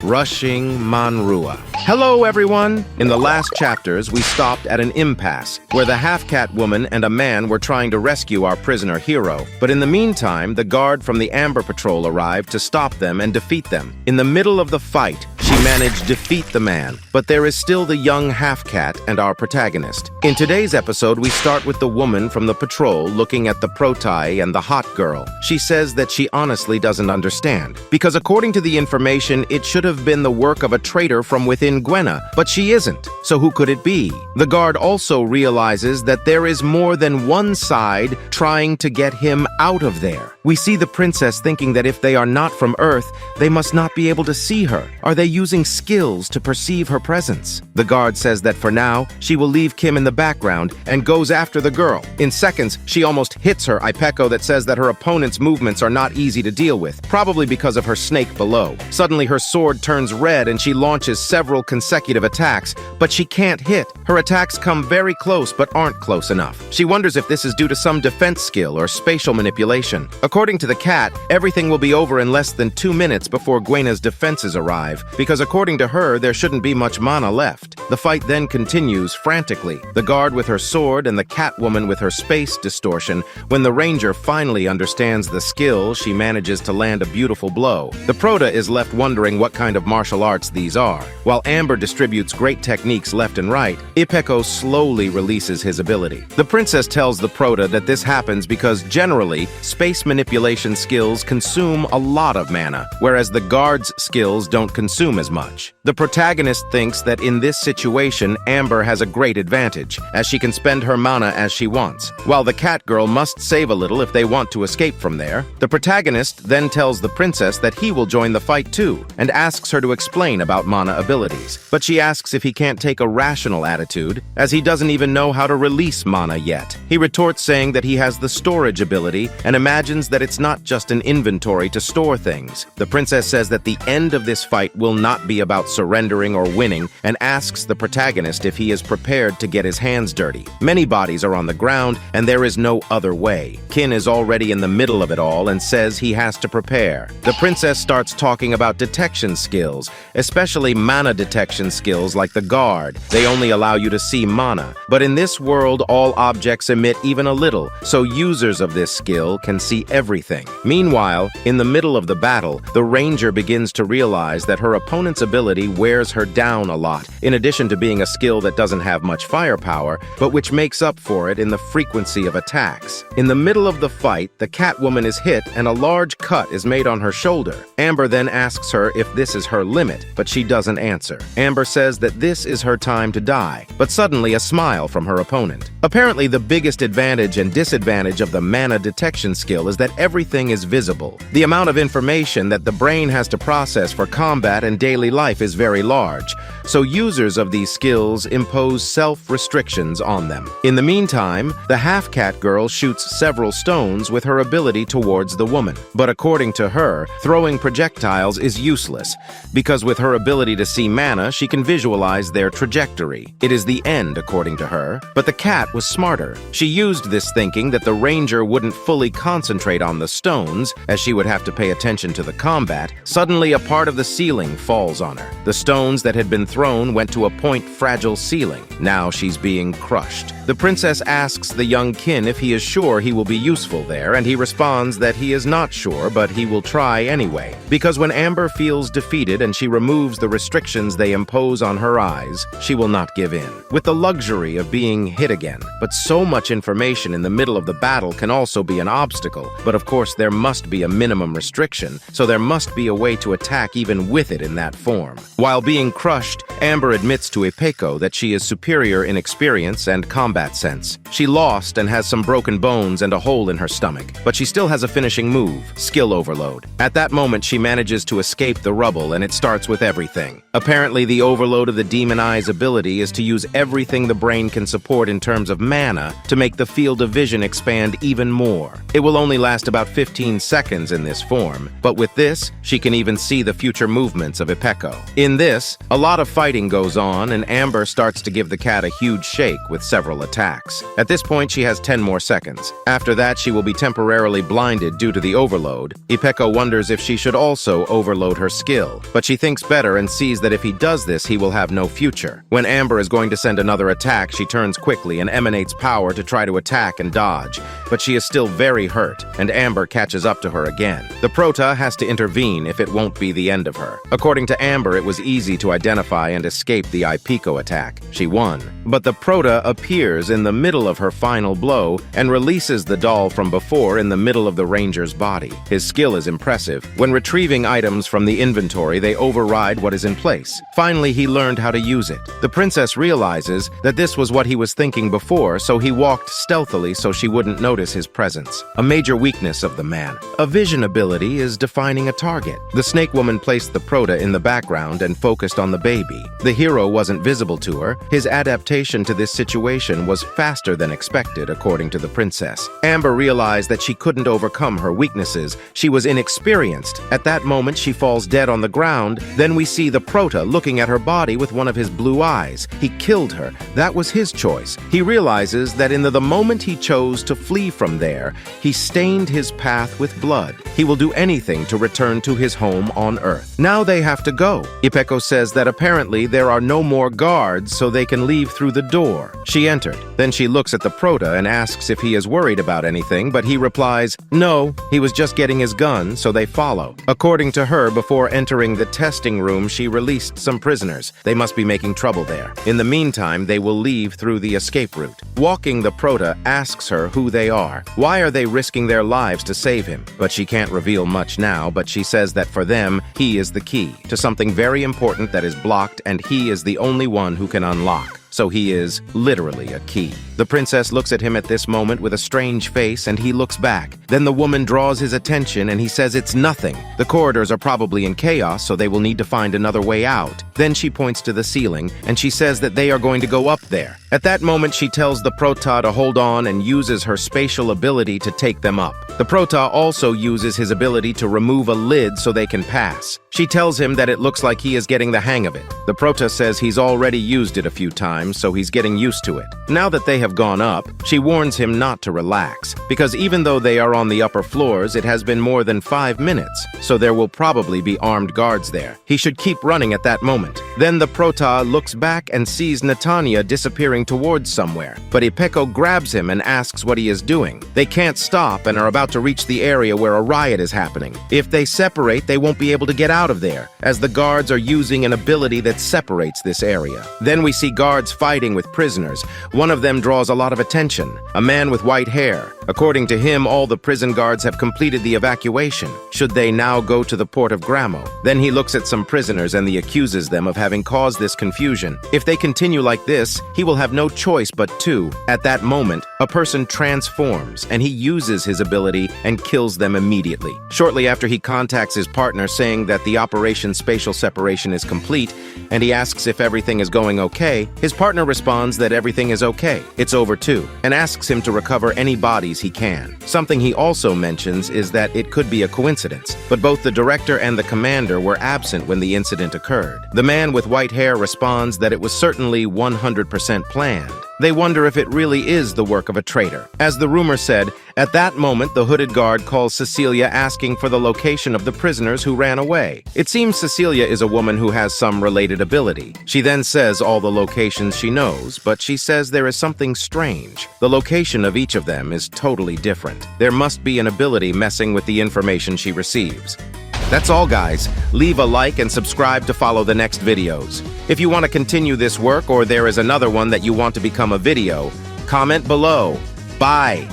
Rushing Manhua. Hello, everyone! In the last chapters, we stopped at an impasse, where the half-cat woman and a man were trying to rescue our prisoner hero. But in the meantime, the guard from the Amber Patrol arrived to stop them and defeat them. In the middle of the fight, she managed to defeat the man, but there is still the young half-cat and our protagonist. In today's episode, we start with the woman from the patrol looking at the protai and the hot girl. She says that she honestly doesn't understand, because according to the information, it should have been the work of a traitor from within Gwenna, but she isn't. So who could it be? The guard also realizes that there is more than one side trying to get him out of there. We see the princess thinking that if they are not from Earth, they must not be able to see her. Are they using skills to perceive her presence? The guard says that for now, she will leave Kim in the background and goes after the girl. In seconds, she almost hits her Ipeco that says that her opponent's movements are not easy to deal with, probably because of her snake below. Suddenly, her sword turns red and she launches several consecutive attacks, but she can't hit. Her attacks come very close but aren't close enough. She wonders if this is due to some defense skill or spatial manipulation. According to the cat, everything will be over in less than 2 minutes before Gwenna's defenses arrive, because according to her, there shouldn't be much mana left. The fight then continues frantically, the guard with her sword and the Catwoman with her space distortion. When the ranger finally understands the skill, she manages to land a beautiful blow. The prota is left wondering what kind of martial arts these are. While Amber distributes great techniques left and right, Ipeco slowly releases his ability. The princess tells the prota that this happens because generally, space manipulation skills consume a lot of mana, whereas the guard's skills don't consume as much. The protagonist thinks that in this situation, Amber has a great advantage, as she can spend her mana as she wants, while the cat girl must save a little if they want to escape from there. The protagonist then tells the princess that he will join the fight too, and asks her to explain about mana abilities. But she asks if he can't take a rational attitude, as he doesn't even know how to release mana yet. He retorts saying that he has the storage ability and imagines that it's not just an inventory to store things. The princess says that the end of this fight will not be about surrendering or winning, and asks the protagonist if he is prepared to get his hands dirty. Many bodies are on the ground, and there is no other way. Kin is already in the middle of it all and says he has to prepare. The princess starts talking about detection skills, especially mana detection skills like the guard. They only allow you to see mana, but in this world all objects emit even a little, so users of this skill can see everything. Meanwhile, in the middle of the battle, the ranger begins to realize that her opponent's ability wears her down a lot, in addition to being a skill that doesn't have much firepower, but which makes up for it in the frequency of attacks. In the middle of the fight, the Catwoman is hit and a large cut is made on her shoulder. Amber then asks her if this is her limit, but she doesn't answer. Amber says that this is her time to die, but suddenly a smile from her opponent. Apparently, the biggest advantage and disadvantage of the mana detection skill is that everything is visible. The amount of information that the brain has to process for combat and daily life is very large, so users of these skills impose self-restrictions on them. In the meantime, the half-cat girl shoots several stones with her ability towards the woman. But according to her, throwing projectiles is useless, because with her ability to see mana, she can visualize their trajectory. It is the end, according to her. But the cat was smarter. She used this thinking that the ranger wouldn't fully concentrate on the stones, as she would have to pay attention to the combat. Suddenly, a part of the ceiling falls on her. The stones that had been thrown went to a fragile ceiling. Now she's being crushed. The princess asks the young Kin if he is sure he will be useful there, and he responds that he is not sure, but he will try anyway. Because when Amber feels defeated and she removes the restrictions they impose on her eyes, she will not give in. With the luxury of being hit again. But so much information in the middle of the battle can also be an obstacle. But of course, there must be a minimum restriction, so there must be a way to attack even with it in that form. While being crushed, Amber admits to Ipeco that she is superior in experience and combat sense. She lost and has some broken bones and a hole in her stomach, but she still has a finishing move, skill overload. At that moment, she manages to escape the rubble, and it starts with everything. Apparently, the overload of the Demon Eye's ability is to use everything the brain can support in terms of mana to make the field of vision expand even more. It will only last about 15 seconds in this form, but with this, she can even see the future movements of Ipeco. In this, a lot of fighting fighting goes on, and Amber starts to give the cat a huge shake with several attacks. At this point, she has 10 more seconds. After that, she will be temporarily blinded due to the overload. Ipeko wonders if she should also overload her skill, but she thinks better and sees that if he does this, he will have no future. When Amber is going to send another attack, she turns quickly and emanates power to try to attack and dodge, but she is still very hurt, and Amber catches up to her again. The Prota has to intervene if it won't be the end of her. According to Amber, it was easy to identify and escape the Ipeko attack. She won. But the Prota appears in the middle of her final blow and releases the doll from before in the middle of the ranger's body. His skill is impressive. When retrieving items from the inventory, they override what is in place. Finally, he learned how to use it. The princess realizes that this was what he was thinking before, so he walked stealthily so she wouldn't notice his presence. A major weakness of the man. A vision ability is defining a target. The snake woman placed the Prota in the background and focused on the baby. The hero wasn't visible to her. His adaptation to this situation was faster than expected, according to the princess. Amber realized that she couldn't overcome her weaknesses. She was inexperienced. At that moment, she falls dead on the ground. Then we see the Prota looking at her body with one of his blue eyes. He killed her. That was his choice. He realizes that in the moment he chose to flee from there, he stained his path with blood. He will do anything to return to his home on Earth. Now they have to go. Ipeko says that apparently there are no more guards, so they can leave through the door. She entered. Then she looks at the Prota and asks if he is worried about anything, but he replies, no, he was just getting his gun, so they follow. According to her, before entering the testing room, she released some prisoners. They must be making trouble there. In the meantime, they will leave through the escape route. Walking, the Prota asks her who they are. Why are they risking their lives to save him? But she can't reveal much now, but she says that for them, he is the key to something very important that is blocked, and he is the only one who can unlock. So he is literally a key. The princess looks at him at this moment with a strange face, and he looks back. Then the woman draws his attention, and he says it's nothing. The corridors are probably in chaos, so they will need to find another way out. Then she points to the ceiling, and she says that they are going to go up there. At that moment, she tells the Prota to hold on and uses her spatial ability to take them up. The Prota also uses his ability to remove a lid so they can pass. She tells him that it looks like he is getting the hang of it. The Prota says he's already used it a few times, so he's getting used to it. Now that they have gone up, she warns him not to relax, because even though they are on the upper floors, it has been more than 5 minutes, so there will probably be armed guards there. He should keep running at that moment. Then the Prota looks back and sees Netanya disappearing towards somewhere, but Ipeko grabs him and asks what he is doing. They can't stop and are about to reach the area where a riot is happening. If they separate, they won't be able to get out of there, as the guards are using an ability that separates this area. Then we see guards fighting with prisoners. One of them draws a lot of attention, a man with white hair. According to him, all the prison guards have completed the evacuation. Should they now go to the port of Gramo? Then he looks at some prisoners and he accuses them of having caused this confusion. If they continue like this, he will have no choice but to. At that moment, a person transforms, and he uses his ability and kills them immediately. Shortly after, he contacts his partner saying that the Operation Spatial Separation is complete, and he asks if everything is going okay. His partner responds that everything is okay, it's over too, and asks him to recover any bodies he can. Something he also mentions is that it could be a coincidence, but both the director and the commander were absent when the incident occurred. The man with white hair responds that it was certainly 100% planned. They wonder if it really is the work of a traitor. As the rumor said, at that moment the hooded guard calls Cecilia asking for the location of the prisoners who ran away. It seems Cecilia is a woman who has some related ability. She then says all the locations she knows, but she says there is something strange. The location of each of them is totally different. There must be an ability messing with the information she receives. That's all, guys. Leave a like and subscribe to follow the next videos. If you want to continue this work, or there is another one that you want to become a video, comment below. Bye!